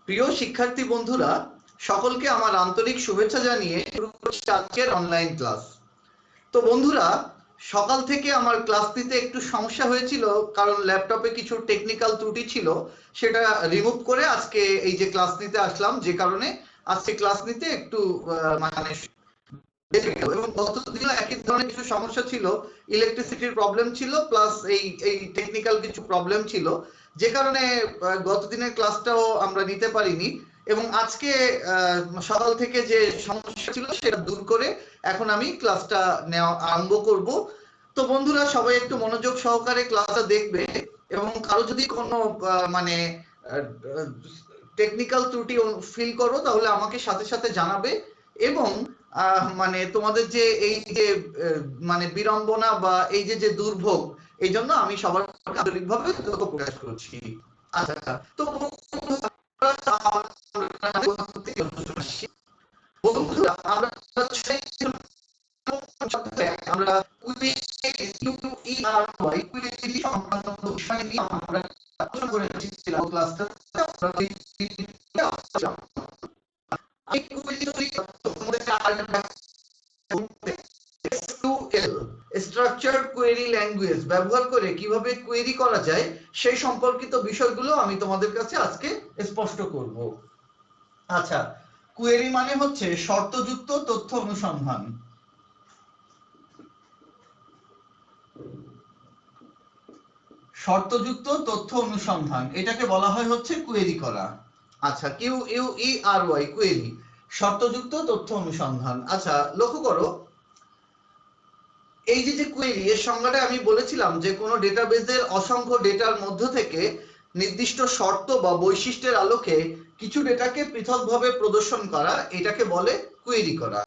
প্রিয় শিক্ষার্থী বন্ধুরা, সকলকে আমার আন্তরিক শুভেচ্ছা জানিয়ে শুরু করছি আজকের অনলাইন ক্লাস। তো বন্ধুরা, সকাল থেকে আমার ক্লাস নিতে একটু সমস্যা হয়েছিল, কারণ ল্যাপটপে কিছু টেকনিক্যাল ত্রুটি ছিল। সেটা রিমুভ করে আজকে এই যে ক্লাস নিতে আসলাম, যে কারণে আজকে ক্লাস নিতে একটু মানে এবং গত দিনও একই ধরনের কিছু সমস্যা ছিল। ইলেকট্রিসিটির প্রবলেম ছিল, প্লাস এই টেকনিক্যাল কিছু প্রবলেম ছিল, যে কারণে গত দিনের ক্লাসটাও আমরা নিতে পারিনি। এবং আজকে সকাল থেকে যে সমস্যা ছিল সেটা দূর করে এখন আমি ক্লাসটা নেওয়া আরম্ভ করব। তো বন্ধুরা, সবাই একটু মনোযোগ সহকারে ক্লাসটা দেখবে, এবং কারো যদি কোনো মানে টেকনিক্যাল ত্রুটি ফিল করো তাহলে আমাকে সাথে সাথে জানাবে। এবং মানে তোমাদের যে এই যে মানে বিড়ম্বনা বা এই যে যে দুর্ভোগ, এই জন্য আমি সবার আন্তরিকভাবে দুঃখ প্রকাশ করছি। আচ্ছা, তো বন্ধুরা, আমরা আমরা সংক্রান্ত বিষয় নিয়ে আমরা আলোচনা করেছিলাম ক্লাসটা। স্ট্রাকচার কোয়েরি ল্যাঙ্গুয়েজ ব্যবহার করে কিভাবে কোয়েরি করা যায় সেই সম্পর্কিত বিষয়গুলো আমি তোমাদের কাছে আজকে স্পষ্ট করব। আচ্ছা, কোয়েরি মানে হচ্ছে শর্তযুক্ত তথ্য অনুসন্ধান। শর্তযুক্ত তথ্য অনুসন্ধান, এটাকে বলা হয় হচ্ছে কোয়েরি করা। আচ্ছা, QUERY, কোয়েরি, শর্তযুক্ত তথ্য অনুসন্ধান। আচ্ছা, লক্ষ্য করো, এই যে কোয়েরি, এর সংজ্ঞাটা আমি বলেছিলাম যে কোনো ডেটাবেজের অসংখ্য ডেটার মধ্য থেকে নির্দিষ্ট শর্ত বা বৈশিষ্ট্যের আলোকে কিছু ডেটাকে পৃথকভাবে প্রদর্শন করা, এটাকে বলে কোয়েরি করা।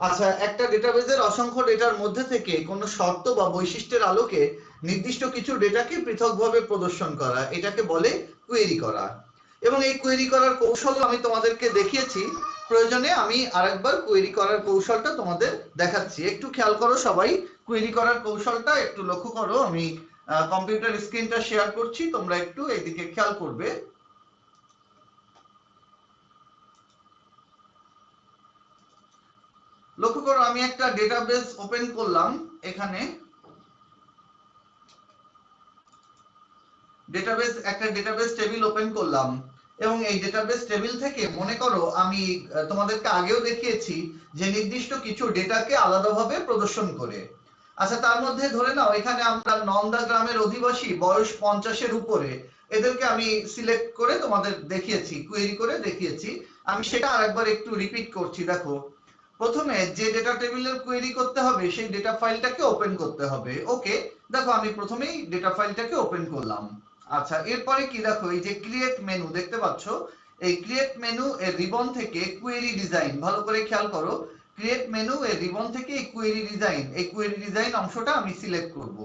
আচ্ছা, একটা ডেটাবেজের অসংখ্য ডেটার মধ্যে থেকে কোনো শর্ত বা বৈশিষ্ট্যের আলোকে নির্দিষ্ট কিছু ডেটাকে পৃথকভাবে প্রদর্শন করা, এটাকে বলে কোয়েরি করা। এবং এই কোয়েরি করার কৌশল আমি তোমাদেরকে দেখিয়েছি। প্রয়োজনে আমি আরেকবার কোয়েরি করার কৌশলটা তোমাদের দেখাচ্ছি। একটু খেয়াল করো সবাই, কোয়েরি করার কৌশলটা একটু লক্ষ্য করো। আমি কম্পিউটার স্ক্রিনটা শেয়ার করছি, তোমরা একটু এইদিকে খেয়াল করবে। লক্ষ্য করো, আমি একটা ডেটাবেস ওপেন করলাম। এখানে একটা ডেটাবেস টেবিল ওপেন করলাম, এবং এই ডেটাবেস টেবিল থেকে মনে করো আমি তোমাদেরকে আগেও দেখিয়েছি যে নির্দিষ্ট কিছু ডেটাকে আলাদাভাবে প্রদর্শন করে। আচ্ছা, তার মধ্যে ধরে নাও এখানে আমরা নন্দা গ্রামের অধিবাসী, বয়স 50-এর উপরে, এদেরকে আমি সিলেক্ট করে তোমাদের দেখিয়েছি, কোয়েরি করে দেখিয়েছি। আমি সেটা আরেকবার একটু রিপিট করছি। দেখো, প্রথমে যে ডেটা টেবিলের কোয়েরি করতে হবে সেই ডেটা ফাইলটাকে ওপেন করতে হবে। ওকে, দেখো আমি প্রথমেই ডেটা ফাইলটাকে ওপেন করলাম। আচ্ছা, এরপরে কি, দেখো এই যে ক্রিয়েট মেনু দেখতে পাচ্ছ, এই ক্রিয়েট মেনু এর রিবন থেকে কোয়েরি ডিজাইন, ভালো করে খেয়াল করো, ক্রিয়েট মেনু এর রিবন থেকে এই কোয়েরি ডিজাইন অংশটা আমি সিলেক্ট করব।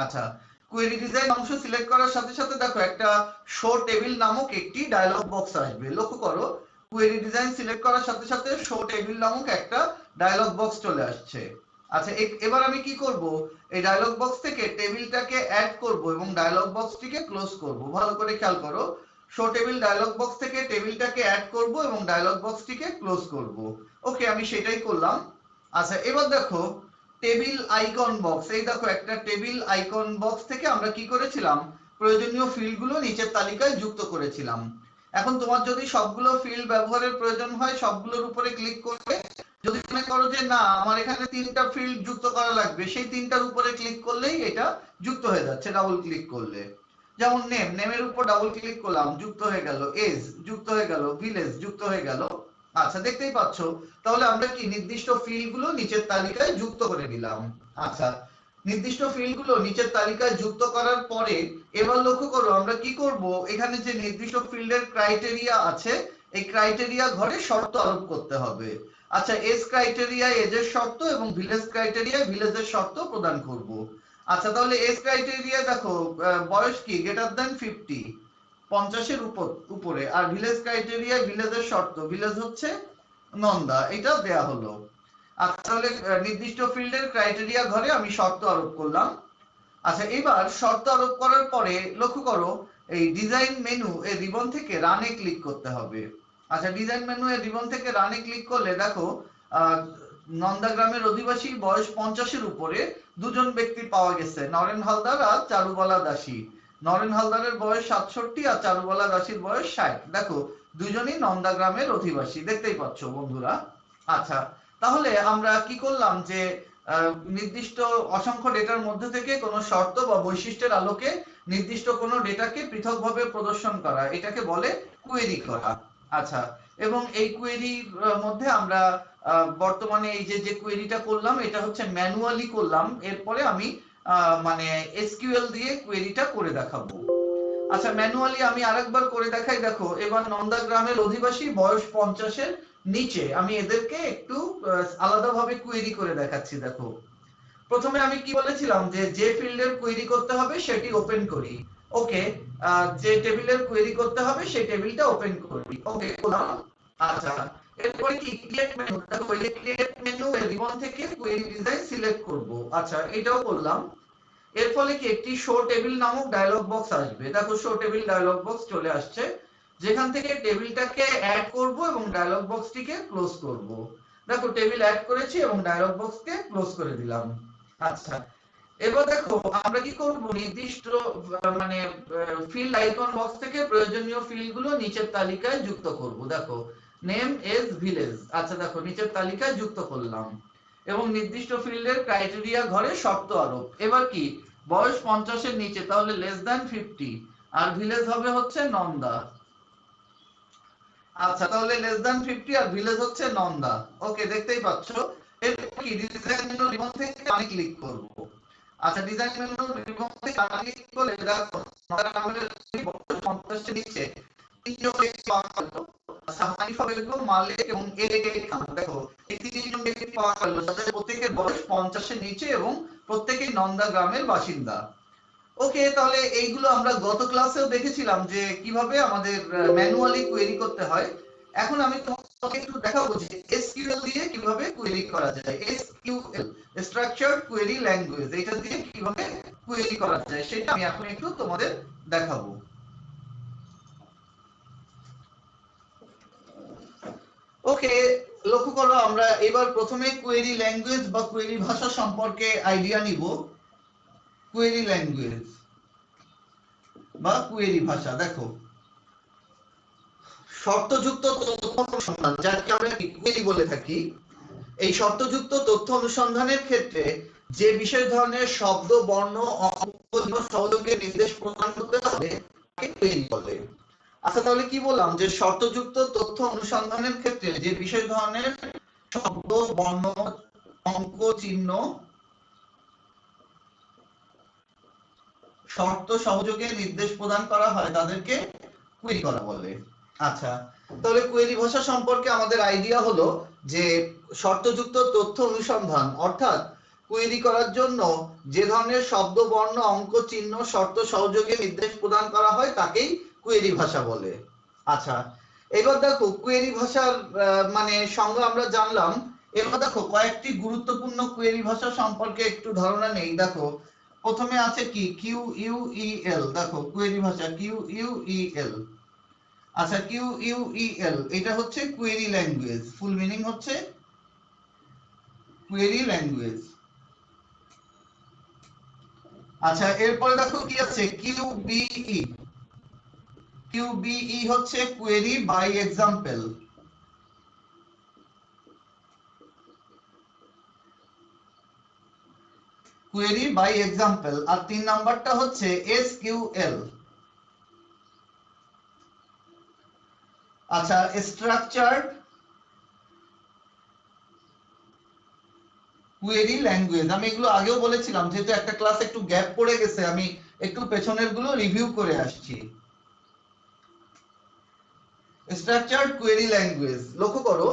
আচ্ছা, কোয়েরি ডিজাইন অংশ সিলেক্ট করার সাথে সাথে দেখো একটা শো টেবিল নামক একটি ডায়লগ বক্স আসবে। লক্ষ্য করো, কোয়েরি ডিজাইন সিলেক্ট করার সাথে সাথে শো টেবিল নামক একটা ডায়লগ বক্স চলে আসছে। আচ্ছা, এবার আমি কি করব, এই ডায়লগ বক্স থেকে টেবিলটাকে অ্যাড করব এবং ডায়লগ বক্সটিকে ক্লোজ করব। ভালো করে খেয়াল করো, শো টেবিল ডায়লগ বক্স থেকে টেবিলটাকে অ্যাড করব এবং ডায়লগ বক্সটিকে ক্লোজ করব। ওকে, আমি সেটাই করলাম। আচ্ছা, এবার দেখো টেবিল আইকন বক্স, এই দেখো একটা টেবিল আইকন বক্স থেকে আমরা কি করেছিলাম, প্রয়োজনীয় ফিল্ডগুলো নিচের তালিকায় যুক্ত করেছিলাম। এখন তোমার যদি সবগুলো ফিল্ড ব্যবহারের প্রয়োজন হয়, সবগুলোর উপরে ক্লিক করবে। যদি মনে করো যে না, আমার এখানে 3টা ফিল্ড যুক্ত করা লাগবে, সেই 3টার উপরে ক্লিক করলেই এটা যুক্ত হয়ে যাচ্ছে ডাবল ক্লিক করলে। যেমন নেমের উপর ডাবল ক্লিক করলাম, যুক্ত হয়ে গেল। এজ যুক্ত হয়ে গেল, ভিলেজ যুক্ত হয়ে গেল। আচ্ছা, দেখতেই পাচ্ছ, তাহলে আমরা কি নির্দিষ্ট ফিল্ডগুলো নিচের তালিকায় যুক্ত করে দিলাম। আচ্ছা, নির্দিষ্ট ফিল্ডগুলো নিচের তালিকায় যুক্ত করার পরে এবার লক্ষ্য করো আমরা কি করব, এখানে যে নির্দিষ্ট ফিল্ডের ক্রাইটেরিয়া আছে, এই ক্রাইটেরিয়া ঘরে শর্ত আরোপ করতে হবে। আচ্ছা, এজ ক্রাইটেরিয়া এজের শর্ত এবং ভিলেজ ক্রাইটেরিয়া ভিলেজের শর্ত প্রদান করব। আচ্ছা, তাহলে এজ ক্রাইটেরিয়া দেখো, বয়স কি গ্রেটার দ্যান 50, 50-এর উপরে। আর ভিলেজ ক্রাইটেরিয়া ভিলেজের শর্ত, ভিলেজ হচ্ছে নন্দা, এটা দেয়া হলো। আচ্ছা, তাহলে নির্দিষ্ট ফিল্ডের ক্রাইটেরিয়া ঘরে আমি শর্ত আরোপ করলাম। আচ্ছা, এবার শর্ত আরোপ করার পরে লক্ষ্য করো, এই ডিজাইন মেনু এর রিবন থেকে রানে ক্লিক করতে হবে। আচ্ছা, ডিজাইন মেনু এর রিবন থেকে রানে ক্লিক করলে দেখো নন্দা অধিবাসী বয়স 50-এর উপরে দুজন ব্যক্তি পাওয়া গেছে, নরেন হালদার আর চারুবালা দাসী। নরেন হালদারের বয়স 67 আর চারুবালা দাসীর বয়স 60। দেখো দুজনই নন্দা অধিবাসী, দেখতেই পাচ্ছ বন্ধুরা। আচ্ছা, তাহলে আমরা কি করলাম যে নির্দিষ্ট অসংখ্য ডেটার মধ্যে থেকে কোনো শর্ত বা বৈশিষ্ট্যের আলোকে নির্দিষ্ট কোনো ডেটাকে পৃথকভাবে প্রদর্শন করা, এটাকে বলে কোয়েরি করা। আচ্ছা, এবং এই কোয়েরির মধ্যে আমরা বর্তমানে এই যে কোয়েরিটা করলাম এটা হচ্ছে ম্যানুয়ালি করলাম, এরপরে আমি মানে এসকিউএল দিয়ে কোয়েরিটা করে দেখাবো। আচ্ছা, ম্যানুয়ালি আমি আরেকবার করে দেখাই। দেখো এবার নন্দা গ্রামের অধিবাসী বয়স 50-এর নিচে, আমি এদেরকে একটু আলাদাভাবে কোয়েরি করে দেখাচ্ছি। দেখো প্রথমে আমি কি বলেছিলাম যে ফিল্ডের কোয়েরি করতে হবে সেটি ওপেন করি। ওকে, যে টেবিলের কোয়েরি করতে হবে সেই টেবিলটা ওপেন করি। ওকে করলাম। আচ্ছা, এরপরে কি ক্রিয়েট মেনু, দেখো এই ক্রিয়েট মেনু এর রিবন থেকে কোয়েরি ডিজাইন সিলেক্ট করব। আচ্ছা, এটাও করলাম। এর ফলে কি একটি শো টেবিল নামক ডায়লগ বক্স আসবে। দেখো শো টেবিল ডায়লগ বক্স চলে আসছে, যেখান থেকে টেবিলটাকে অ্যাড করব এবং ডায়লগ বক্সটিকে ক্লোজ করব। দেখো টেবিল অ্যাড করেছি এবং ডায়লগ বক্সকে ক্লোজ করে দিলাম। আচ্ছা, এবার দেখো আমরা কি করব, নির্দিষ্ট মানে ফিল্ড আইকন বক্স থেকে প্রয়োজনীয় ফিল্ডগুলো নিচের তালিকায় যুক্ত করব। দেখো নেম এজ ভিলেজ। আচ্ছা, দেখো নিচের তালিকায় যুক্ত করলাম এবং নির্দিষ্ট ফিল্ডের ক্রাইটেরিয়া ঘরে শর্ত আরোপ। এবার কি বয়স 50-এর নিচে, তাহলে লেস দ্যান 50, আর ভিলেজ হবে হচ্ছে নন্দা। আচ্ছা, তাহলে লেস দ্যান 50 আর ভিলেজ হচ্ছে নন্দা। ওকে, দেখতেই পাচ্ছ। এরপর কি ডিজাইন মেনু রিবন থেকে আমি ক্লিক করব। আচ্ছা, ডিজাইন মেনু রিবন থেকে আমি ক্লিক করলে দেখো নন্দা গ্রামের 50-এর নিচে তিনজন ব্যক্তি পাওয়া গেল। আচ্ছা, হানিফা বেগম, মালিক এবং একে খান। দেখো এই তিনজন ব্যক্তি পাওয়া গেল যাদের প্রত্যেকের বয়স 50-এর নিচে এবং প্রত্যেকেই নন্দা গ্রামের বাসিন্দা। ওকে, তাহলে এইগুলো আমরা গত ক্লাসেও দেখেছিলাম যে কিভাবে আমাদের ম্যানুয়ালি কোয়েরি করতে হয়। এখন আমি তোমাকে একটু দেখাবো যে এসকিউএল দিয়ে কিভাবে কোয়েরি করা যায়। এসকিউএল, স্ট্রাকচারড কোয়েরি ল্যাঙ্গুয়েজ, এটা দিয়ে কিভাবে কোয়েরি করা যায় সেটা আমি এখন একটু তোমাদের দেখাবো। ওকে, লক্ষ্য করো আমরা এবার প্রথমে কোয়েরি ল্যাঙ্গুয়েজ বা কোয়েরি ভাষা সম্পর্কে আইডিয়া নিব। কোয়েরি ল্যাঙ্গুয়েজ বা কোয়েরি ভাষা, দেখো শর্তযুক্ত তথ্য অনুসন্ধান, যাকে আমরা কোয়েরি বলে থাকি। এই শর্তযুক্ত তথ্য অনুসন্ধানের ক্ষেত্রে যে বিশেষ ধরনের শব্দ, বর্ণ, অঙ্ক সহযোগে নির্দেশ প্রদান করতে হবে তাকে কোয়েরি বলে। আচ্ছা, তাহলে কি বললাম যে শর্তযুক্ত তথ্য অনুসন্ধানের ক্ষেত্রে যে বিশেষ ধরনের শব্দ, বর্ণ, অঙ্ক, চিহ্ন, শর্ত সহযোগে নির্দেশ প্রদান করা হয় তাদেরকে কোয়েরি করা বলে। আচ্ছা, তাহলে কোয়েরি ভাষা সম্পর্কে আমাদের আইডিয়া হলো যে শর্তযুক্ত তথ্য অনুসন্ধান অর্থাৎ কোয়েরি করার জন্য যে ধরনের শব্দ, বর্ণ, অঙ্ক, চিহ্ন, শর্ত সহযোগে নির্দেশ প্রদান করা হয় তাকেই কোয়েরি ভাষা বলে। আচ্ছা, এবার দেখো কোয়েরি ভাষার মানে সংজ্ঞা আমরা জানলাম। এবার দেখো কয়েকটি গুরুত্বপূর্ণ কোয়েরি ভাষা সম্পর্কে একটু ধারণা নেই। দেখো প্রথমে আছে কি কিউইউইএল। দেখো কোয়েরি ভাষা কিউইউইএল। আচ্ছা, কিউইউইএল এটা হচ্ছে কোয়েরি ল্যাঙ্গুয়েজ, ফুল মিনিং হচ্ছে কোয়েরি ল্যাঙ্গুয়েজ। আচ্ছা, এরপরে দেখো কি আছে কিউবিই। কিউবিই হচ্ছে query by example. Query by example. আর 3 নাম্বারটা হচ্ছে এসকিউএল। আচ্ছা, স্ট্রাকচারড কোয়েরি ল্যাঙ্গুয়েজ, আমি এগুলো আগেও বলেছিলাম, যেহেতু একটা ক্লাস একটু গ্যাপ পড়ে গেছে আমি একটু পেছনের গুলো রিভিউ করে আসছি। স্ট্রাকচারড কোয়েরি ল্যাঙ্গুয়েজ, লক্ষ্য করো।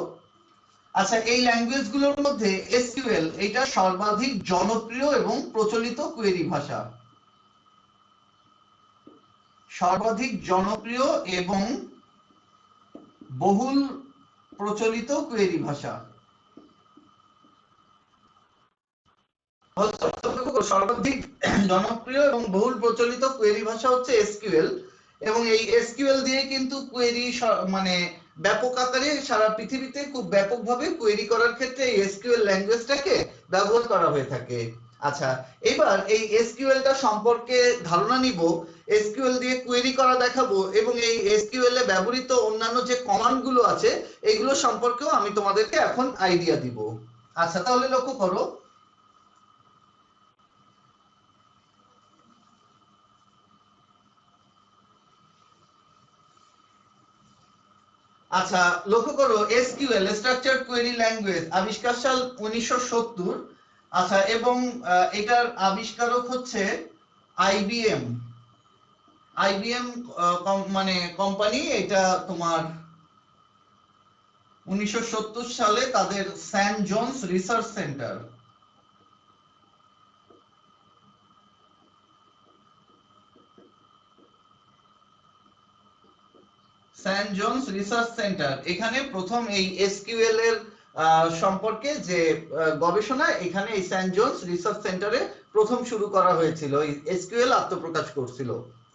আচ্ছা, এই ল্যাঙ্গুয়েজ গুলোর মধ্যে এসকিউএল এটা সর্বাধিক জনপ্রিয় এবং প্রচলিত কোয়েরি ভাষা। সর্বাধিক জনপ্রিয় এবং বহুল প্রচলিত কোয়েরি ভাষা। সর্বাধিক জনপ্রিয় এবং বহুল প্রচলিত কোয়েরি ভাষা হচ্ছে এসকিউএল। এবং এই এসকিউএল দিয়ে কিন্তু কোয়েরি মানে ব্যাপক আকারে সারা পৃথিবীতে খুব ব্যাপকভাবে কোয়েরি করার ক্ষেত্রে এই এসকিউএল ল্যাঙ্গুয়েজটাকে ব্যবহার করা হয়ে থাকে। আচ্ছা, এবার এই এসকিউএলটা সম্পর্কে ধারণা নিব, এসকিউএল দিয়ে কোয়েরি করা দেখাবো এবং এই এসকিউএল এ ব্যবহৃত অন্যান্য যে কমান্ডগুলো আছে এগুলো সম্পর্কেও আমি তোমাদেরকে এখন আইডিয়া দিব। আচ্ছা, তাহলে লক্ষ্য করো, আচ্ছা লক্ষ্য করো, এসকিউএল স্ট্রাকচার্ড কোয়েরি ল্যাঙ্গুয়েজ আবিষ্কার সাল 1970। আচ্ছা, এবং এটার আবিষ্কারক হচ্ছে আইবিএম। আইবিএম মানে কোম্পানি, এটা তোমার 1970 সালে তাদের স্যান জোন্স রিসার্চ সেন্টার, স্যান জোন্স রিসার্চ সেন্টার এখানে প্রথম এই এসকিউএল এর সম্পর্কে যে গবেষণা এখানে এই স্যান জোন্স রিসার্চ সেন্টারে প্রথম শুরু করা হয়েছিল, এই এসকিউএল আত্মপ্রকাশ করছিল।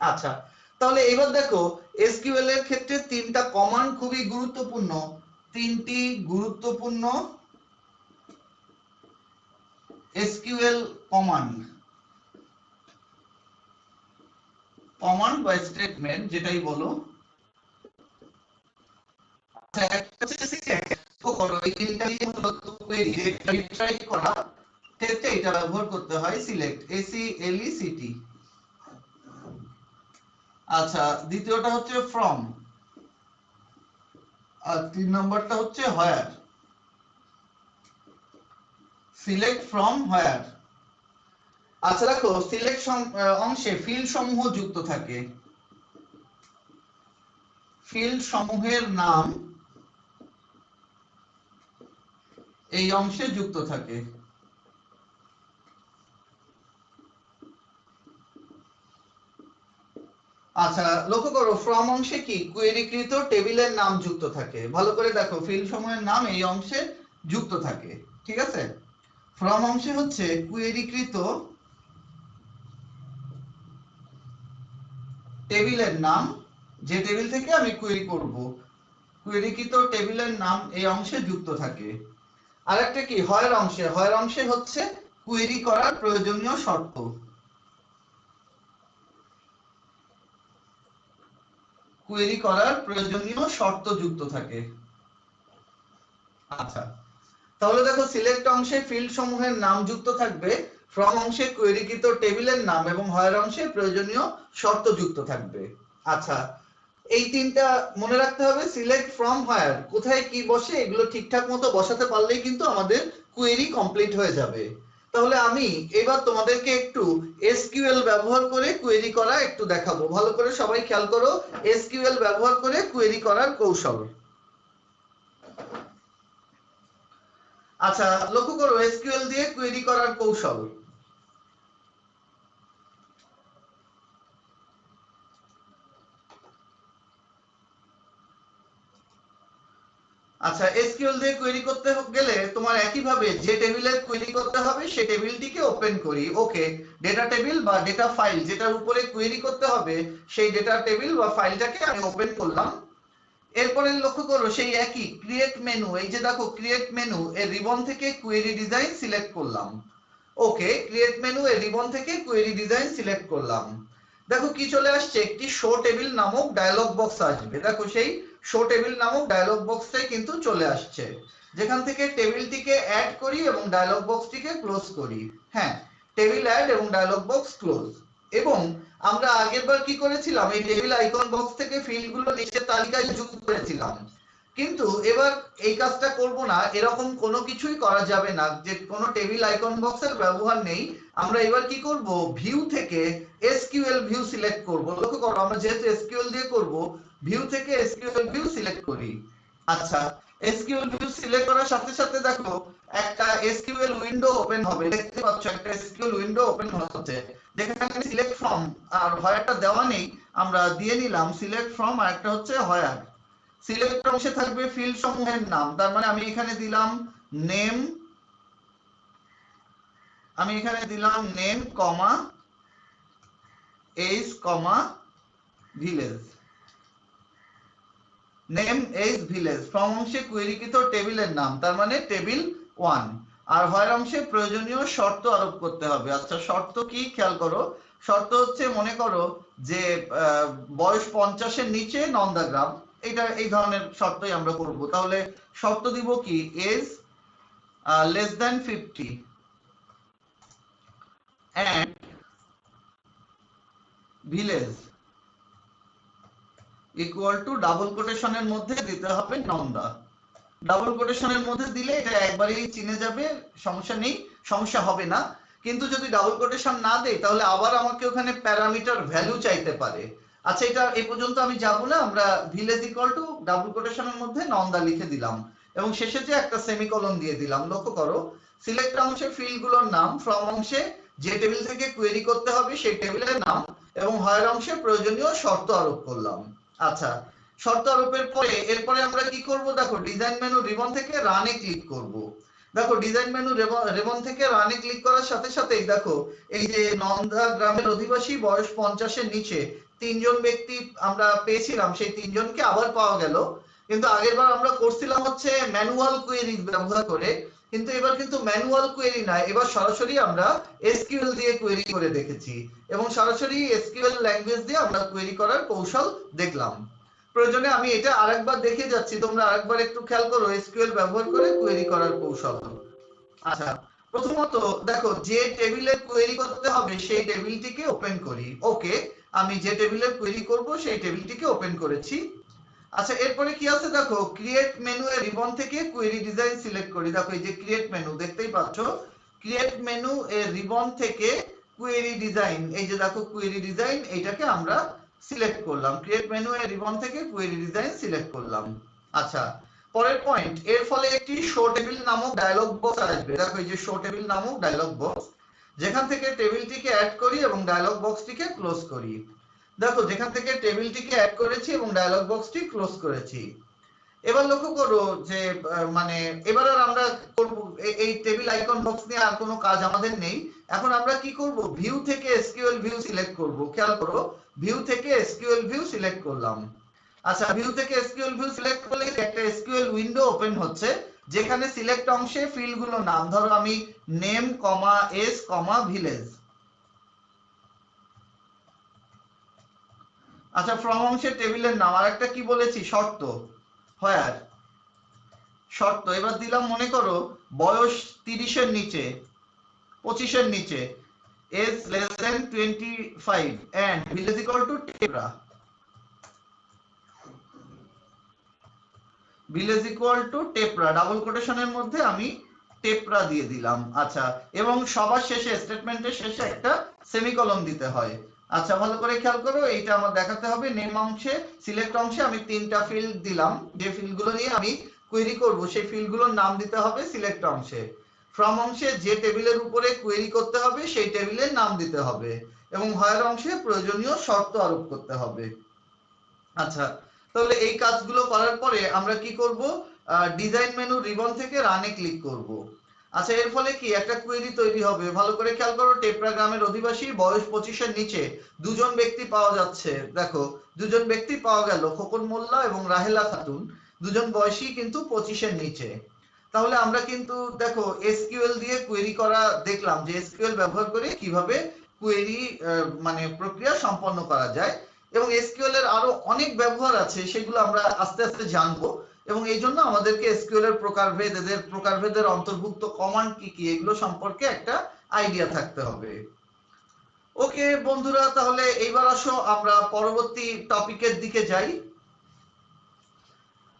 আচ্ছা, তাহলে এবার দেখো, এসকিউএল এর ক্ষেত্রে তিনটা কমান্ড খুবই গুরুত্বপূর্ণ, তিনটি গুরুত্বপূর্ণ এসকিউএল কমান্ড, কমান্ড বা স্টেটমেন্ট যেটাই বলো। একটা হচ্ছে সিলেক্ট করো, এই তিনটা দিয়ে মূলত কোয়েরি রিট্রাই করা ক্ষেত্রে এটা ব্যবহার করতে হয়, সিলেক্ট, এসিএলইসিটি। আচ্ছা, দ্বিতীয়টা হচ্ছে ফ্রম, আর তিন নম্বরটা হচ্ছে হোয়ার, সিলেক্ট ফ্রম হোয়ার। আচ্ছা দেখো, সিলেক্ট অংশে ফিল্ড সমূহ যুক্ত থাকে, ফিল্ড সমূহের নাম এই অংশে যুক্ত থাকে। আচ্ছা লক্ষ্য করো, ফ্রম অংশে কি কোয়েরিকৃত টেবিলের নাম যুক্ত থাকে, ভালো করে দেখো, ফিল্ড সমূহের নাম এই অংশে যুক্ত থাকে, ঠিক আছে। ফ্রম অংশে হচ্ছে কোয়েরিকৃত টেবিলের নাম, যে টেবিল থেকে আমি কোয়েরি করব, কোয়েরিকৃত টেবিলের নাম এই অংশে যুক্ত থাকে। আরেকটা কি হোয়ার অংশে, হোয়ার অংশে হচ্ছে কোয়েরি করার প্রয়োজনীয় শর্ত, কোয়েরি করার প্রয়োজনীয় শর্ত যুক্ত থাকে। আচ্ছা, তাহলে দেখো, সিলেক্ট অংশে ফিল্ড সমূহের নাম যুক্ত থাকবে, ফ্রম অংশে কোয়েরিকৃত টেবিলের নাম এবং হোয়ার অংশে প্রয়োজনীয় শর্ত যুক্ত থাকবে। আচ্ছা, এই তিনটা মনে রাখতে হবে, সিলেক্ট ফ্রম হোয়ার কোথায় কি বসে এগুলো ঠিকঠাক মতো বসাতে পারলেই কিন্তু আমাদের কোয়েরি কমপ্লিট হয়ে যাবে। তাহলে আমি এবার তোমাদেরকে একটু এসকিউএল ব্যবহার করে কোয়েরি করা একটু দেখাবো, ভালো করে সবাই খেয়াল করো, এসকিউএল ব্যবহার করে কোয়েরি করার কৌশল। আচ্ছা লক্ষ্য করো, এসকিউএল দিয়ে কোয়েরি করার কৌশল। আচ্ছা, এসকিউএল দিয়ে কোয়েরি করতে গেলে তোমার একইভাবে যে টেবিলে কোয়েরি করতে হবে সেই টেবিলটিকে ওপেন করি, ওকে, ডেটা টেবিল বা ডেটা ফাইল যেটার উপরে কোয়েরি করতে হবে সেই ডেটা টেবিল বা ফাইলটাকে আমি ওপেন করলাম। এরপরে লক্ষ্য করো, সেই একই ক্রিয়েট মেনু, এই যে দেখো ক্রিয়েট মেনু এর রিবন থেকে কোয়েরি ডিজাইন সিলেক্ট করলাম, ওকে, ক্রিয়েট মেনু এর রিবন থেকে কোয়েরি ডিজাইন সিলেক্ট করলাম। দেখো কি চলে আসছে, একটি শো টেবিল নামক ডায়লগ বক্স আসবে, দেখো সেই শো টেবিল নামক ডায়লগ বক্সটাই কিন্তু চলে আসছে, যেখান থেকে টেবিলটিকে অ্যাড করি এবং ডায়লগ বক্সটিকে ক্লোজ করি। হ্যাঁ, টেবিল অ্যাড এবং ডায়লগ বক্স ক্লোজ। এবং আমরা আগেরবার কি করেছিলাম, এই টেবিল আইকন বক্স থেকে ফিল্ডগুলো নিচের তালিকায় যুক্ত করেছিলাম, কিন্তু এবার এই কাজটা করব না, এরকম কোনো কিছুই করা যাবে না যে কোনো টেবিল আইকন বক্সের ব্যবহার নেই। আমরা এবার কি করব, ভিউ থেকে এসকিউএল ভিউ সিলেক্ট করব, লক্ষ্য করো আমরা যেহেতু এসকিউএল দিয়ে করব, ভিউ থেকে এসকিউএল ভিউ সিলেক্ট করি। আচ্ছা, এসকিউএল ভিউ সিলেক্ট করার সাথে সাথে দেখো একটা এসকিউএল উইন্ডো ওপেন হবে, দেখতে পাচ্ছ একটা এসকিউএল উইন্ডো ওপেন হচ্ছে, যেখানে সিলেক্ট ফ্রম আর হোয়ারটা দেওয়া নেই, আমরা দিয়ে নিলাম সিলেক্ট ফ্রম আর একটা হচ্ছে হোয়ার। সিলেক্ট অংশে থাকবে ফিল্ড সমূহের নাম, তার মানে আমি এখানে দিলাম নেম, আমি এখানে দিলাম name comma age comma village, name age village. From অংশে কোয়েরিকৃত টেবিলের নাম, তার মানে টেবিল 1। আর হোয়ার অংশে প্রয়োজনীয় শর্ত আরোপ করতে হবে। আচ্ছা শর্ত কি খেয়াল করো, শর্ত হচ্ছে মনে করো যে বয়স 50-এর নিচে নন দা গ্রাম, এটা এই ধরনের শর্তই আমরা করব। তাহলে শর্ত দিব কি, age less than 50 and village equal to double কোটেশনের মধ্যে দিতে হবে নন্দা। ডাবল কোটেশনের মধ্যে দিলে এটা একবারেই চিনে যাবে, সমস্যা নেই, সমস্যা হবে না। কিন্তু যদি ডাবল কোটেশন না দেই তাহলে আবার আমাকে ওখানে প্যারামিটার ভ্যালু চাইতে পারে। আচ্ছা এটা এই পর্যন্ত আমি যাব না, আমরা ভিলেজ ইকুয়াল টু ডাবল কোটেশনের মধ্যে নন্দা লিখে দিলাম এবং শেষে যে একটা সেমিকোলন দিয়ে দিলাম। লক্ষ্য করো সিলেক্ট অংশে ফিল্ডগুলোর নাম, ফ্রম অংশে যে টেবিল থেকে কোয়েরি করতে হবে সেই টেবিলের নাম, এবং হোয়ার অংশে প্রয়োজনীয় শর্ত আরোপ করলাম। আচ্ছা শর্ত আরোপের পরে এরপরে আমরা কি করব, দেখো ডিজাইন মেনু রিবন থেকে রানে ক্লিক করব। দেখো ডিজাইন মেনু রিবন থেকে রানে ক্লিক করার সাথে সাথেই দেখো এই যে নন্দা গ্রামের অধিবাসী বয়স 50-এর নিচে 3জন ব্যক্তি আমরা পেয়েছিলাম, সেই 3জনকে আবার পাওয়া গেল। কিন্তু আগেরবার আমরা করছিলাম হচ্ছে ম্যানুয়াল কোয়েরি ব্যবহার করে, কিন্তু এবার কিন্তু ম্যানুয়াল কোয়েরি না, এবার সরাসরি আমরা এসকিউএল দিয়ে কোয়েরি করে দেখেছি এবং সরাসরি এসকিউএল ল্যাঙ্গুয়েজ দিয়ে আমরা কোয়েরি করার কৌশল দেখলাম। প্রয়োজনে আমি এটা আরেকবার দেখে যাচ্ছি, তোমরা আরেকবার একটু খেয়াল করো এসকিউএল ব্যবহার করে কোয়েরি করার কৌশল। আচ্ছা প্রথমত দেখো যে টেবিলে কোয়েরি করতে হবে সেই টেবিলটিকে ওপেন করি। ওকে আমি যে টেবিলে কোয়েরি করব সেই টেবিলটিকে ওপেন করেছি। আচ্ছা এরপরে কি আছে দেখো ক্রিয়েট মেনু এর রিবন থেকে কোয়েরি ডিজাইন সিলেক্ট করি। দেখো এই যে ক্রিয়েট মেনু দেখতেই পাচ্ছ, ক্রিয়েট মেনু এর রিবন থেকে কোয়েরি ডিজাইন, এই যে দেখো কোয়েরি ডিজাইন, এইটাকে আমরা সিলেক্ট করলাম। ক্রিয়েট মেনু এর রিবন থেকে কোয়েরি ডিজাইন সিলেক্ট করলাম। আচ্ছা পরের পয়েন্ট, এর ফলে একটি শো টেবিল নামক ডায়লগ বক্স আসবে। দেখো এই যে শো টেবিল নামক ডায়লগ বক্স, যেখান থেকে টেবিলটিকে অ্যাড করি এবং ডায়লগ বক্সটিকে ক্লোজ করি। দেখো যেখান থেকে টেবিলটিকে অ্যাড করেছি এবং ডায়লগ বক্সটি ক্লোজ করেছি। এবার লক্ষ্য করো যে মানে এবার আর আমরা করব এই টেবিল আইকন বক্স নিয়ে আর কোনো কাজ আমাদের নেই। এখন আমরা কি করব, ভিউ থেকে এসকিউএল ভিউ সিলেক্ট করব। খেয়াল করো ভিউ থেকে এসকিউএল ভিউ সিলেক্ট করলাম। আচ্ছা ভিউ থেকে এসকিউএল ভিউ সিলেক্ট করলে একটা এসকিউএল উইন্ডো ওপেন হচ্ছে, যেখানে সিলেক্ট অংশে ফিল্ডগুলো নাম, ধরো আমি নেম কমা এস কমা ভিলেজ। আচ্ছা ফ্রম অংশের টেবিলের নাম, আর একটা কি বলেছি শর্ত, হোয়ার শর্ত। এবার দিলাম মনে করো বয়স 30-এর নিচে 25-এর নিচে, age less than 25 and village equal to Tepra, village equal to Tepra, double কোটেশনের মধ্যে আমি টেপরা দিয়ে দিলাম। আচ্ছা এবং সবার শেষে স্টেটমেন্টের শেষে একটা সেমিকোলন দিতে হয়। আচ্ছা ভালো করে খেয়াল করো, এইটা আমার দেখাতে হবে। নেম অংশে সিলেক্ট অংশে আমি 3টা ফিল্ড দিলাম, যে ফিল্ডগুলো নিয়ে আমি কোয়েরি করব সেই ফিল্ডগুলোর নাম দিতে হবে সিলেক্ট অংশে। ফ্রম অংশে যে টেবিলের উপরে কোয়েরি করতে হবে সেই টেবিলের নাম দিতে হবে এবং হোয়ার অংশে প্রয়োজনীয় শর্ত আরোপ করতে হবে। আচ্ছা তাহলে এই কাজগুলো করার পরে আমরা কি করব, ডিজাইন মেনু রিবন থেকে রানে ক্লিক করব। আচ্ছা এর ফলে কি একটা কোয়েরি তৈরি হবে। ভালো করে খেয়াল করো, টেপরা গ্রামের অধিবাসী বয়স 25-এর নিচে 2জন ব্যক্তি পাওয়া যাচ্ছে। দেখো 2জন ব্যক্তি পাওয়া গেল, খোকন মোল্লা এবং রাহেলা খাতুন, 2জন বয়সী কিন্তু 25-এর নিচে। তাহলে আমরা কিন্তু দেখো এসকিউএল দিয়ে কোয়েরি করা দেখলাম, যে এসকিউএল ব্যবহার করে কিভাবে কোয়েরি মানে প্রক্রিয়া সম্পন্ন করা যায়, এবং এসকিউএল এর আরো অনেক ব্যবহার আছে, সেগুলো আমরা আস্তে আস্তে জানবো। এবং এই জন্য আমাদেরকে এসকিউএল এর প্রকারভেদ, এদের প্রকারভেদের অন্তর্ভুক্ত কমান্ড কি কি, এগুলো সম্পর্কে একটা আইডিয়া থাকতে হবে। ওকে বন্ধুরা, তাহলে এইবার আসো আমরা পরবর্তী টপিকের দিকে যাই।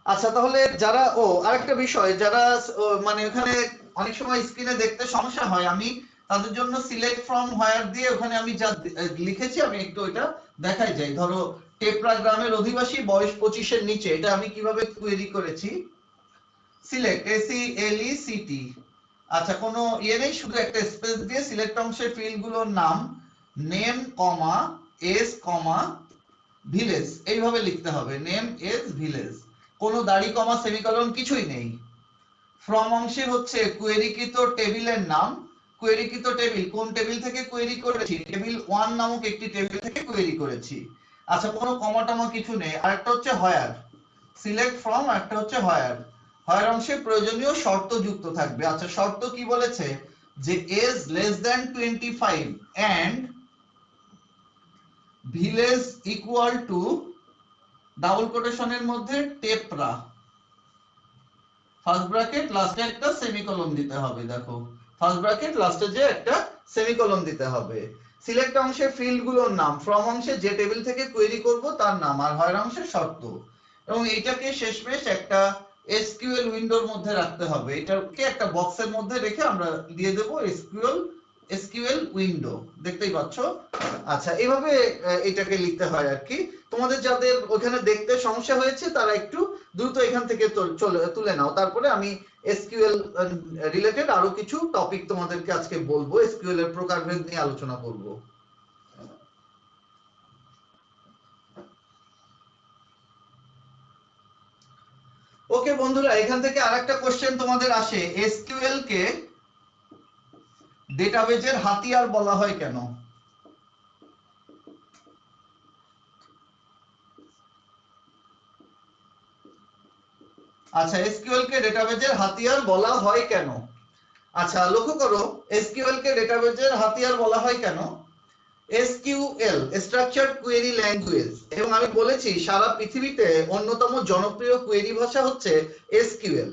আচ্ছা তাহলে যারা আরেকটা বিষয়, যারা মানে ওখানে অনেক সময় স্ক্রিনে দেখতে সমস্যা হয়, আমি তাদের জন্য সিলেক্ট ফ্রম হোয়ার দিয়ে ওখানে আমি যা লিখেছি আমি একটু ওইটা দেখাই যাই। ধরো টেপরা গ্রামের অধিবাসী বয়স 25-এর নিচে, এটা আমি কিভাবে কোয়েরি করেছি, সিলেক্ট SELECT। আচ্ছা কোনো ইয়ে নেই, শুধু একটা স্পেস দিয়ে সিলেক্ট অংশের ফিল্ডগুলোর নাম নেম কমা এস কমা ভিলেজ এইভাবে লিখতে হবে, নেম এস ভিলেজ, কোনো দাড়ি কমা সেমিকোলন কিছুই নেই। ফ্রম অংশে হচ্ছে কোয়েরিকৃত টেবিলের নাম, কোয়েরিকৃত টেবিল কোন টেবিল থেকে কোয়েরি করেছি, টেবিল 1 নামক একটি টেবিল থেকে কোয়েরি করেছি। আচ্ছা কোনো কমা টমা কিছু নেই। আরেকটা হচ্ছে হোয়ার, সিলেক্ট ফ্রম, একটা হচ্ছে হোয়ার। হোয়ার অংশে প্রয়োজনীয় শর্ত যুক্ত থাকবে। আচ্ছা শর্ত কি বলেছে, যে age less than 25 and village equal to double কোটেশনের মধ্যে টেপরা, ফার্স্ট ব্র্যাকেট লাস্টে একটা সেমিকোলন দিতে হবে। দেখো ফার্স্ট ব্র্যাকেট লাস্টে যে একটা সেমিকোলন দিতে হবে। সিলেক্ট অংশে ফিল্ড গুলোর নাম, ফ্রম অংশে যে টেবিল থেকে কোয়েরি করব তার নাম, আর হোয়ার অংশে শর্ত। এবং এইটাকে শেষমেশ একটা এসকিউএল উইন্ডোর মধ্যে রাখতে হবে। এটাকে একটা বক্সের মধ্যে রেখে আমরা দিয়ে দেব এসকিউএল উইন্ডো, দেখতেই পাচ্ছ। আচ্ছা এইভাবে এটাকে লিখতে হয় আর কি। তোমাদের যাদের ওখানে দেখতে সমস্যা হয়েছে তারা একটু দ্রুত এখান থেকে তুলে নাও, তারপরে আমি এসকিউএল রিলেটেড আরো কিছু টপিক তোমাদেরকে আজকে বলবো, এসকিউএল এর প্রকারভেদ নিয়ে আলোচনা করব। ওকে বন্ধুরা, এখান থেকে আরেকটা কোশ্চেন তোমাদের আসে, এসকিউএল কে ডেটাবেজের হাতিয়ার বলা হয় কেন? আচ্ছা এসকিউএল কে ডেটাবেজের হাতিয়ার বলা হয় কেন? আচ্ছা লক্ষ্য করো, এসকিউএল কে ডেটাবেজের হাতিয়ার বলা হয় কেন। এসকিউএল স্ট্রাকচার্ড কোয়েরি ল্যাঙ্গুয়েজ, এবং আমি বলেছি সারা পৃথিবীতে অন্যতম জনপ্রিয় কোয়েরি ভাষা হচ্ছে এসকিউএল।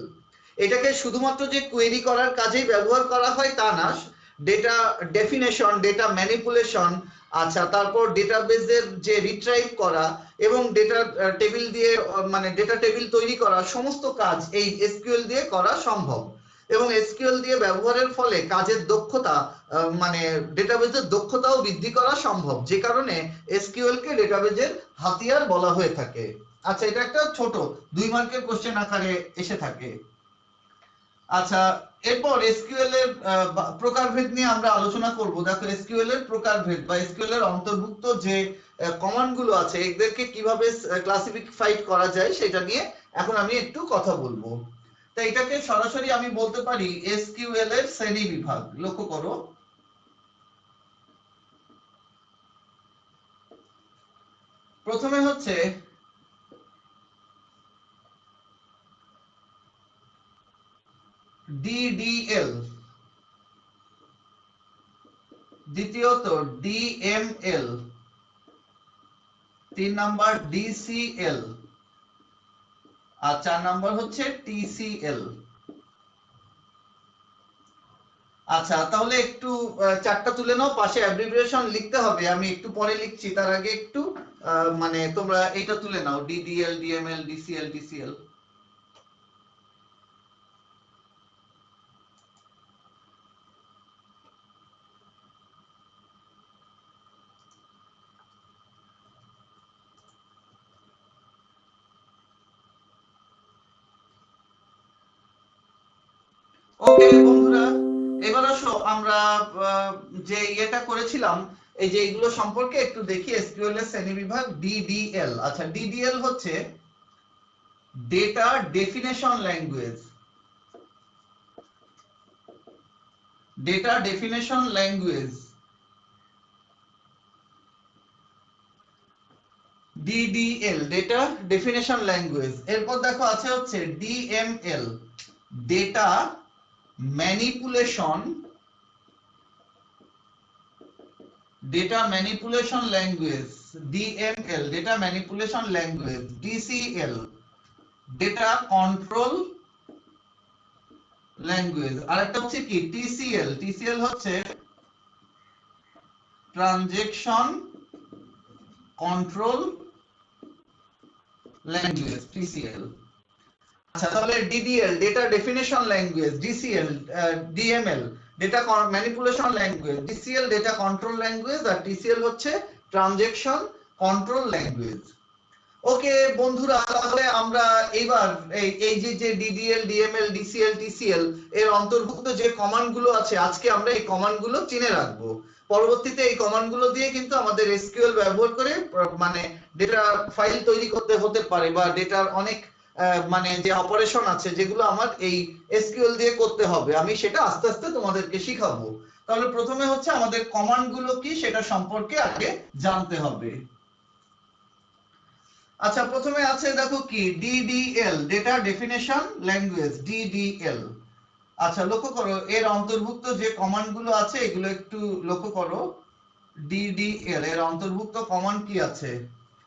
এটাকে শুধুমাত্র যে কোয়েরি করার কাজেই ব্যবহার করা হয় তা না, ডেটা ডেফিনেশন, ডেটা ম্যানিপুলেশন, আচ্ছা তারপর ডেটাবেজের যে রিট্রাইভ করা এবং ডেটা টেবিল দিয়ে মানে ডেটা টেবিল তৈরি করা, সমস্ত কাজ এই এসকিউএল দিয়ে করা সম্ভব। এবং এসকিউএল দিয়ে ব্যবহারের ফলে কাজের দক্ষতা মানে ডেটাবেজের দক্ষতাও বৃদ্ধি করা সম্ভব, যে কারণে এসকিউএল কে ডেটাবেজের হাতিয়ার বলা হয়ে থাকে। আচ্ছা এটা একটা ছোট 2 মার্কের কোশ্চেন আকারে এসে থাকে। আচ্ছা এরপর এসকিউএল এর প্রকারভেদ নিয়ে আমরা আলোচনা করব। দেখো এসকিউএল এর প্রকারভেদ বা এসকিউএল এর অন্তর্ভুক্ত যে কমান্ড গুলো আছে এদেরকে কিভাবে ক্লাসিফাইড করা যায় সেটা নিয়ে এখন আমি একটু কথা বলবো। তাই এটাকে সরাসরি আমি বলতে পারি এসকিউএল এর শ্রেণী বিভাগ। লক্ষ্য করো, প্রথমে হচ্ছে ডিডিএল, দ্বিতীয়ত ডিএমএল, 3 নাম্বার ডিসিএল, আর 4 নাম্বার হচ্ছে টিসিএল। আচ্ছা তাহলে একটু চারটা তুলে নাও, পাশে অ্যাব্রিভিয়েশন লিখতে হবে, আমি একটু পরে লিখছি, তার আগে একটু মানে তোমরা এটা তুলে নাও, ডিডিএল, ডিএমএল, ডিসিএল, টিসিএল। ওকে বন্ধুরা, এবার আসো আমরা যে ইয়েটা করেছিলাম এই যে এগুলো সম্পর্কে একটু দেখি। এসকিউএল এর শ্রেণীবিভাগ ডিডিএল। আচ্ছা ডিডিএল হচ্ছে data definition language, data definition language, DDL data definition language. এরপর দেখো আছে হচ্ছে DML, data manipulation, data manipulation language, DML data manipulation language, DCL data control language, আর একটা হচ্ছে কি টিসিএল, টিসিএল হচ্ছে ট্রানজেকশন কন্ট্রোল ল্যাঙ্গুয়েজ, টিসিএল। আচ্ছা তাহলে DDL data definition language, DCL DML data manipulation language, DCL data control language, আর TCL হচ্ছে transaction control language. Okay বন্ধুরা, তাহলে আমরা এবার এই যে ডিডিএল, ডিএমএল, ডিসিএল, টিসিএল এর অন্তর্ভুক্ত যে কমান্ড গুলো আছে আজকে আমরা এই কমান্ড গুলো চিনে রাখবো। পরবর্তীতে এই কমান্ড গুলো দিয়ে কিন্তু আমাদের এসকিউএল ব্যবহার করে মানে ডেটা ফাইল তৈরি করতে হতে পারে, বা ডেটার অনেক মানে যে অপারেশন আছে যেগুলো আমার এই এসকিউএল দিয়ে করতে হবে, আমি সেটা আস্তে আস্তে তোমাদেরকে শিখাবো। তাহলে প্রথমে হচ্ছে আমাদের কমান্ড গুলো কি সেটা সম্পর্কে আগে জানতে হবে। আচ্ছা প্রথমে আছে দেখো কি DDL, data definition language, DDL। আচ্ছা লক্ষ্য করো এর অন্তর্ভুক্ত যে কমান্ড গুলো আছে এগুলো একটু লক্ষ্য করো। DDL এর অন্তর্ভুক্ত কমান্ড কি আছে?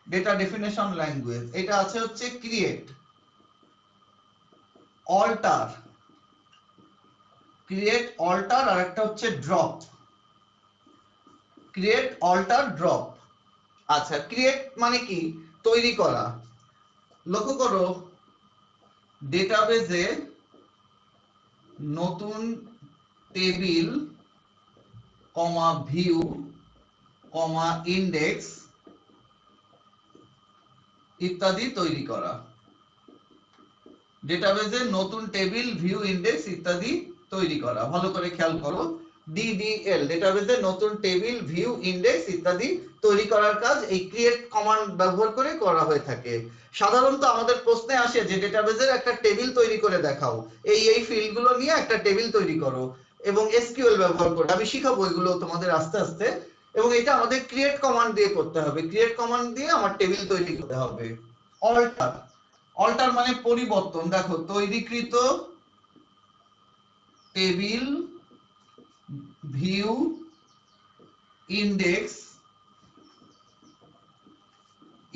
ডেটা ডেফিনেশন ল্যাঙ্গুয়েজ, এটা আছে হচ্ছে ক্রিয়েট, অল্টার, আর একটা হচ্ছে ড্রপ, ক্রিয়েট অল্টার ড্রপ। আচ্ছা ক্রিয়েট মানে কি? তৈরি করা। লক্ষ্য করো ডেটাবেজে নতুন টেবিল, ভিউ, ইন্ডেক্স ইত্যাদি তৈরি করা। ডেটাবেজে নতুন টেবিল, ভিউ, ইন্ডেক্স ইত্যাদি তৈরি করা। ভালো করে খেয়াল করো, DDL ডেটাবেজে নতুন টেবিল, ভিউ, ইন্ডেক্স ইত্যাদি তৈরি করার কাজ এই ক্রিয়েট কমান্ড ব্যবহার করে করা হয়ে থাকে। সাধারণত আমাদের প্রশ্নে আসে যে ডেটাবেজের একটা টেবিল তৈরি করে দেখাও, এই ফিল্ডগুলো নিয়ে একটা টেবিল তৈরি করো এবং SQL ব্যবহার করে। আমি শিখাবো এগুলো তোমাদের আস্তে আস্তে। এবং এটা আমাদের ক্রিয়েট কমান্ড দিয়ে করতে হবে। ক্রিয়েট কমান্ড দিয়ে আমার টেবিল তৈরি করতে হবে। অল্টার, অল্টার মানে পরিবর্তন। দেখো তৈরিকৃত টেবিল, ভিউ, ইন্ডেক্স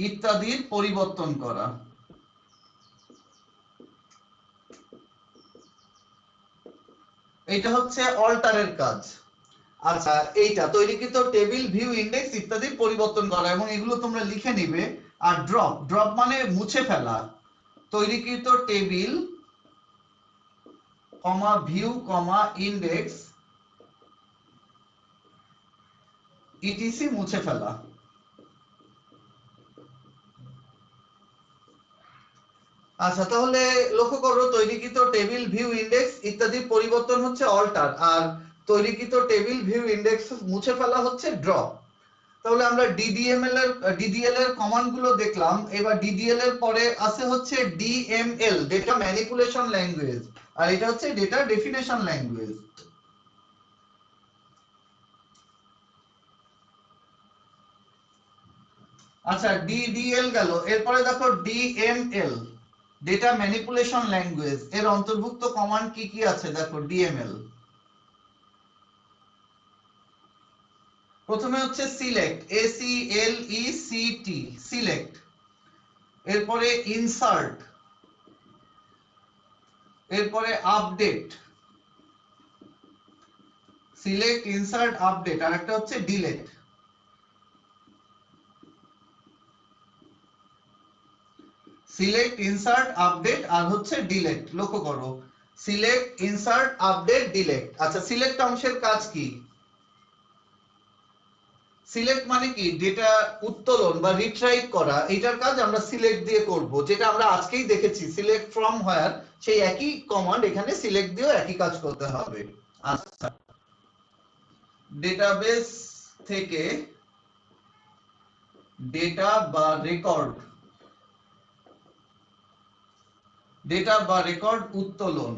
ইত্যাদির পরিবর্তন করা। এটা হচ্ছে অল্টারের কাজ। আচ্ছা এইটা তৈরিকৃত টেবিল, ভিউ, ইন্ডেক্স ইত্যাদির পরিবর্তন করা, এবং এগুলো তোমরা লিখে নিবে। আর ড্রপ, ড্রপ মানে মুছে ফেলা। তৈরিকৃত টেবিল, ভিউ, ইন্ডেক্স ইটিসি মুছে ফেলা। আচ্ছা তাহলে লক্ষ্য করো তৈরিকৃত টেবিল, ভিউ, ইন্ডেক্স ইত্যাদির পরিবর্তন হচ্ছে অল্টার, আর তৈরিকৃত টেবিল, ভিউ, ইন্ডেক্স মুছে ফেলা হচ্ছে ড্রপ। তাহলে আমরা DDL এর কমান্ড গুলো দেখলাম। এবার DDL এর পরে আছে হচ্ছে DML, ডেটা ম্যানিপুলেশন ল্যাঙ্গুয়েজ, আর এটা হচ্ছে ডেটা ডেফিনেশন ল্যাঙ্গুয়েজ। আচ্ছা DDL গেল, এরপরে দেখো DML, ডেটা ম্যানিপুলেশন ল্যাঙ্গুয়েজ। এর অন্তর্ভুক্ত কমান্ড কি কি আছে দেখো। DML প্রথমে হচ্ছে সিলেক্ট, SELECT, সিলেক্ট। এরপরে ইনসার্ট, এরপরে আপডেট, সিলেক্ট, ইনসার্ট, আপডেট, আর একটা হচ্ছে ডিলেট। সিলেক্ট, ইনসার্ট, আপডেট আর হচ্ছে ডিলেট। লক্ষ্য করো সিলেক্ট, ইনসার্ট, আপডেট, ডিলেট। আচ্ছা সিলেক্ট অংশের কাজ কি? সিলেক্ট মানে কি? ডেটা উত্তোলন বা রিট্রাইভ করা, এটার কাজ আমরা সিলেক্ট দিয়ে করব, যেটা আমরা আজকেই দেখেছি সিলেক্ট ফ্রম হোয়ার, সেই একই কমান্ড এখানে সিলেক্ট দিয়েও একই কাজ করতে হবে। আচ্ছা ডেটাবেস থেকে ডেটা বা রেকর্ড, উত্তোলন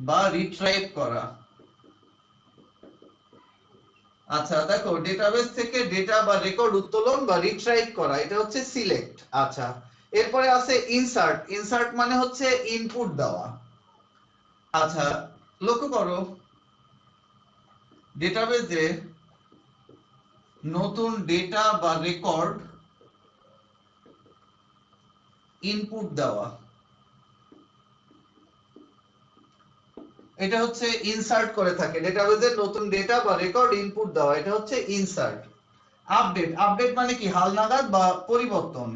বা রিট্রাইভ করা। আচ্ছা দেখো ডেটাবেস থেকে ডেটা বা রেকর্ড উত্তোলন বা রিট্রাইভ করা, এটা হচ্ছে সিলেক্ট। আচ্ছা এরপরে আছে ইনসার্ট, ইনসার্ট মানে হচ্ছে ইনপুট দেওয়া। আচ্ছা লক্ষ্য করো ডেটাবেজে নতুন ডেটা বা রেকর্ড ইনপুট দেওয়া, এটা হচ্ছে ইনসার্ট করে থাকে। ডেটাবেজের নতুন ডেটা বা রেকর্ড ইনপুট দেওয়া, এটা হচ্ছে ইনসার্ট। আপডেট, আপডেট মানে কি? হালনাগাদ বা পরিবর্তন।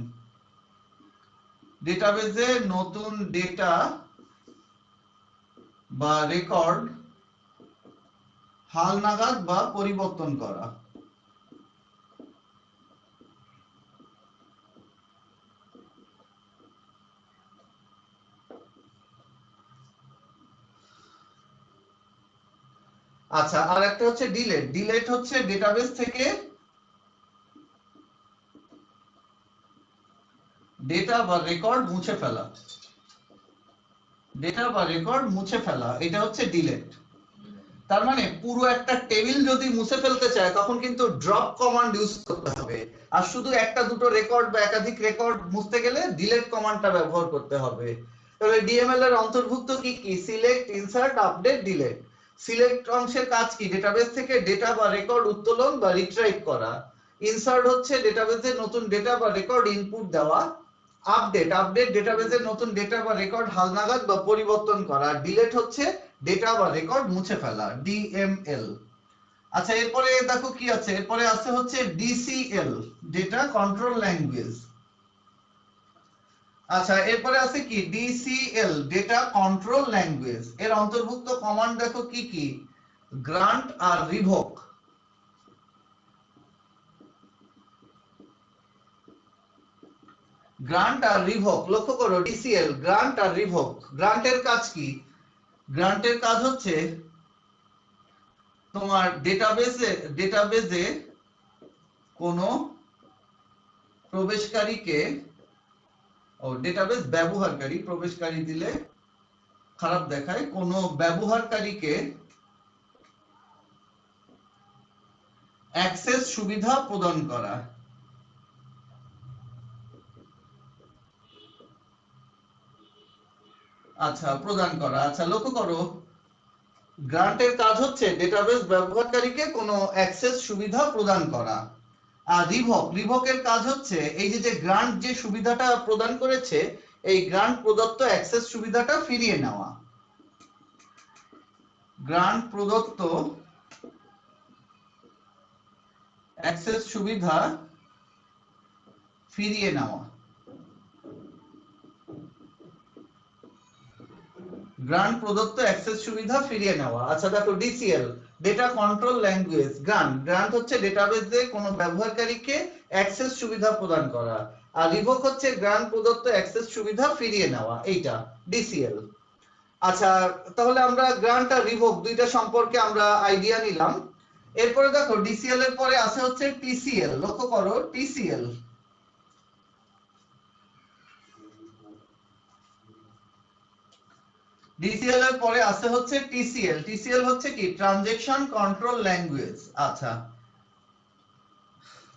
ডেটাবেজে নতুন ডেটা বা রেকর্ড হালনাগাদ বা পরিবর্তন করা। আচ্ছা আর একটা হচ্ছে ডিলেট, ডিলেট হচ্ছে ডেটাবেস থেকে ডেটা বা রেকর্ড মুছে ফেলা, ডেটা বা রেকর্ড মুছে ফেলা, এটা হচ্ছে ডিলেট। তার মানে পুরো একটা টেবিল যদি মুছে ফেলতে চায় তখন কিন্তু ড্রপ কমান্ড ইউজ করতে হবে, আর শুধু একটা দুটো রেকর্ড বা একাধিক রেকর্ড মুছতে গেলে ডিলিট কমান্ডটা ব্যবহার করতে হবে। তাহলে ডিএমএল এর অন্তর্ভুক্ত কি কি? Select, insert, update, delete. Select অংশের কাজ কি? ডেটাবেস থেকে ডেটা বা রেকর্ড উত্তোলন বা রিট্রাইভ করা। ইনসার্ট হচ্ছে ডেটাবেসে নতুন ডেটা বা রেকর্ড ইনপুট দেওয়া। আপডেট ডেটাবেসে নতুন ডেটা বা রেকর্ড হালনাগাদ বা পরিবর্তন করা। ডিলিট হচ্ছে ডেটা বা রেকর্ড মুছে ফেলা, ডিএমএল। আচ্ছা, এরপরে দেখো কি আছে, এরপরে আছে হচ্ছে ডিসিএল, ডেটা কন্ট্রোল ল্যাঙ্গুয়েজ। আচ্ছা, এরপরে আছে কি? DCL, data control language. এর অন্তর্ভুক্ত কমান্ড দেখো কি কি? গ্রান্ট আর রিভোক। গ্রান্ট আর রিভোক, লক্ষ্য করো ডিসিএল, গ্রান্ট আর রিভোক। গ্রান্টের কাজ কি? গ্রান্টের কাজ হচ্ছে তোমার ডেটাবেজে কোনো প্রবেশকারীকে, ডেটাবেস ব্যবহারকারী, প্রবেশকারী দিলে খারাপ দেখায়, কোনো ব্যবহারকারীকে অ্যাক্সেস সুবিধা প্রদান করা। আচ্ছা, প্রদান করা। আচ্ছা, লক্ষ্য করো গ্রান্টের কাজ হচ্ছে ডেটাবেস ব্যবহারকারীকে কোনো অ্যাক্সেস সুবিধা প্রদান করা। আর রিভোকের কাজ হচ্ছে এই যে গ্রান্ট যে সুবিধাটা প্রদান করেছে, এই গ্রান্ট প্রদত্ত অ্যাক্সেস সুবিধাটা ফিরিয়ে নেওয়া। গ্রান্ট প্রদত্ত অ্যাক্সেস সুবিধা ফিরিয়ে নেওয়া। গ্রান্ট প্রদত্ত অ্যাক্সেস সুবিধা ফিরিয়ে নেওয়া। আচ্ছা দেখো DCL, data control language. Grant হচ্ছে ডেটাবেসে কোনো ব্যবহারকারীকে অ্যাক্সেস সুবিধা প্রদান করা, আর রিভোক হচ্ছে গ্রান্ট প্রদত্ত অ্যাক্সেস সুবিধা ফিরিয়ে নেওয়া, এইটা ডিসিএল। আচ্ছা, তাহলে আমরা গ্রান্ট আর রিভোক দুইটা সম্পর্কে আমরা আইডিয়া নিলাম। এরপরে দেখো ডিসিএল এর পরে আছে হচ্ছে টিসিএল। লক্ষ্য করো টিসিএল, ডিসিএল এর পরে আছে হচ্ছে টিসিএল। টিসিএল হচ্ছে কি? Transaction control language. আচ্ছা,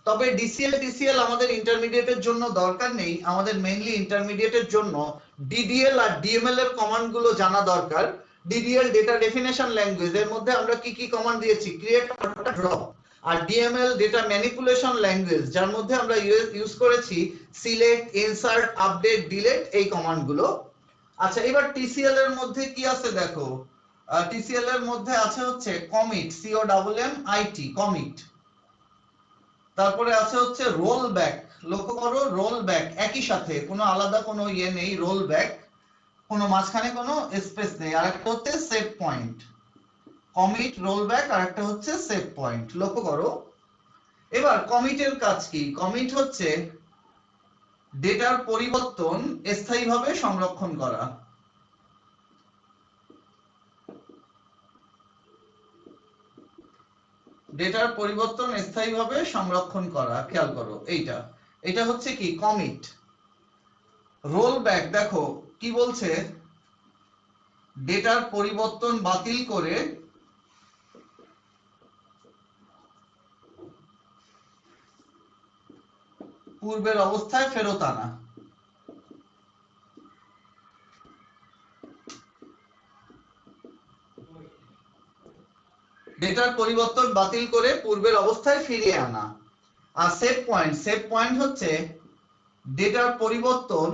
তবে ডিসিএল টিসিএল আমাদের ইন্টারমিডিয়েটের জন্য দরকার নেই, আমাদের মেইনলি ইন্টারমিডিয়েটের জন্য ডিডিএল আর ডিএমএল এর কমান্ড গুলো জানা দরকার। ডিডিএল, ডেটা ডেফিনেশন ল্যাঙ্গুয়েজ, এর মধ্যে আমরা কি কি কমান্ড দিয়েছি? Create, drop. আর ডিএমএল, ডেটা ম্যানিপুলেশন ল্যাঙ্গুয়েজ, যার মধ্যে আমরা ইউজ করেছি সিলেক্ট, ইনসার্ট, আপডেট, ডিলিট, এই কমান্ড গুলো। আচ্ছা, এবার টিসিএল এর মধ্যে কি আছে দেখো। টিসিএল এর মধ্যে আছে হচ্ছে কমিট, COMMIT, কমিট। তারপরে আছে হচ্ছে রোল ব্যাক। লক্ষ্য করো রোল ব্যাক, একই সাথে কোনো আলাদা কোনো ইয়ে নেই, রোল ব্যাক, কোনো মাঝখানে কোনো স্পেস নেই। আর একটা হচ্ছে save point. Commit, roll back, আর একটা হচ্ছে সেভ পয়েন্ট। লক্ষ্য করো এবার কমিটের কাজ কি? কমিট হচ্ছে ডেটার পরিবর্তন স্থায়ীভাবে সংরক্ষণ করা। ডেটার পরিবর্তন স্থায়ীভাবে সংরক্ষণ করা, খেয়াল করো এইটা, এটা হচ্ছে কি? কমিট। রোল ব্যাক দেখো কি বলছে? ডেটার পরিবর্তন বাতিল করে পূর্বের অবস্থায় ফেরত আনা। ডেটার পরিবর্তন বাতিল করে পূর্বের অবস্থায় ফিরিয়ে আনা। আর সেভ পয়েন্ট, সেভ পয়েন্ট হচ্ছে ডেটার পরিবর্তন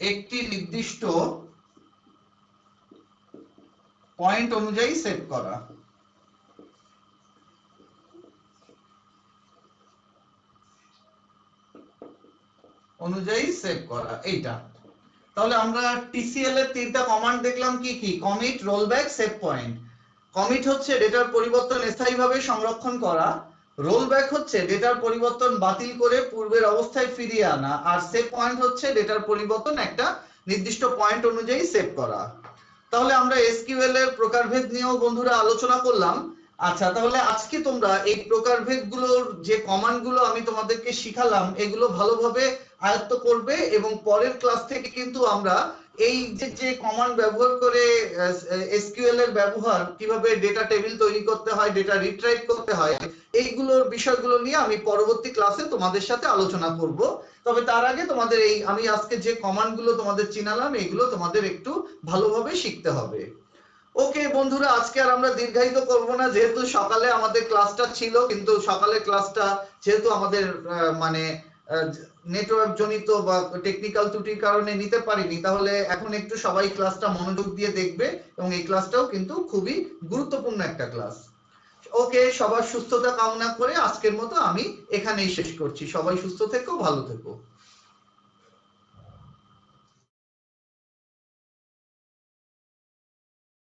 একটি নির্দিষ্ট পয়েন্ট অনুযায়ী সেভ করা। অনুযায়ী সেভ করা, এইটা। তাহলে আমরা টিসিএল এর তিনটা কমান্ড দেখলাম কি কি? Commit, rollback, save point. Commit হচ্ছে ডেটার পরিবর্তন স্থায়ীভাবে সংরক্ষণ করা, রোলব্যাক হচ্ছে ডেটার পরিবর্তন বাতিল করে পূর্বের অবস্থায় ফিরিয়ে আনা, আর সেভ পয়েন্ট হচ্ছে ডেটার পরিবর্তন একটা নির্দিষ্ট পয়েন্ট অনুযায়ী সেভ করা। তাহলে আমরা এসকিউএল এর প্রকারভেদ নিয়েও বন্ধুরা আলোচনা করলাম। আচ্ছা, তাহলে আজকে তোমরা এই প্রকারভেদ গুলোর যে কমান্ড গুলো আমি তোমাদেরকে শিখালাম, এগুলো ভালোভাবে আয়ত্ত করবে, এবং পরের ক্লাস থেকে কিন্তু আমরা এই যে কমান্ড ব্যবহার করে এসকিউএল এর ব্যবহার, কিভাবে ডেটা টেবিল তৈরি করতে হয়, ডেটা রিট্রাইভ করতে হয়, এইগুলোর বিষয়গুলো নিয়ে আমি পরবর্তী ক্লাসে তোমাদের সাথে আলোচনা করব। তবে তার আগে তোমাদের আমি আজকে যে কমান্ডগুলো তোমাদের চিনালাম, এগুলো তোমাদের একটু ভালোভাবে শিখতে হবে। ওকে বন্ধুরা, আজকে আর আমরা দীর্ঘায়িত করব না, যেহেতু সকালে আমাদের ক্লাসটা ছিল, কিন্তু সকালে ক্লাসটা যেহেতু আমাদের মানে নেটওয়ার্ক জনিত বা টেকনিক্যাল ত্রুটির কারণে নিতে পারিনি, তাহলে এখন একটু সবাই ক্লাসটা মনোযোগ দিয়ে দেখবে, এবং এই ক্লাসটাও কিন্তু খুবই গুরুত্বপূর্ণ একটা ক্লাস। ওকে, সবার সুস্থতা কামনা করে আজকের মতো আমি এখানেই শেষ করছি। সবাই সুস্থ থেকো, ভালো থেকো।